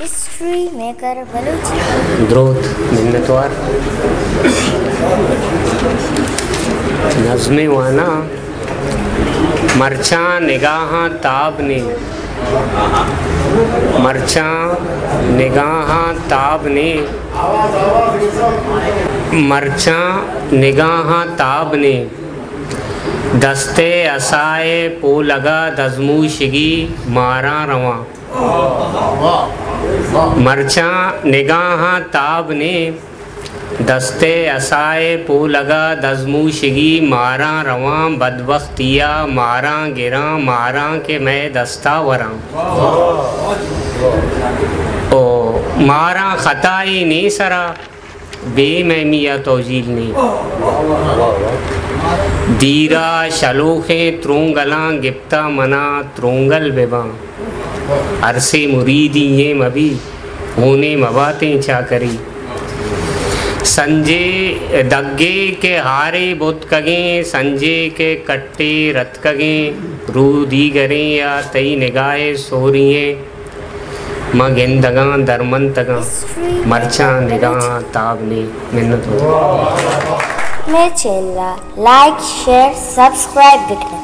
History maker Balochi द्रोथ मिन्नतवार नज़्मे वाना मरचा निगाहां ताब ने मरचा निगाहां ताब ने मरचा निगाहां ताब ने दस्ते असाए पो लगा दजमूशगी मारा रवा मरचा निगाहां ताब ने दस्ते असाए पो लगा दजमूशगी मारा रवा बदबख्तिया मारा गिरा मारा के मैं दस्ता वरा ओ मारा खताई नहीं सरा बे मैं मिया तोजील नहीं दीरा शलोखे त्रोंगला गिप्ता मना त्रोंगल बेबा अरसे मुरीदी ये मबी होने मबातें चा करी संजय दग्गे के हारे बुत कगे संजय के कट्टे रत कगे रू दी गरे या तई निगाहे सोरिए मगिंदगा दरमंतगा मरचा निगाह ताबने मिन्नत हो। मैं चैनल लाइक शेयर सब्सक्राइब बिकना।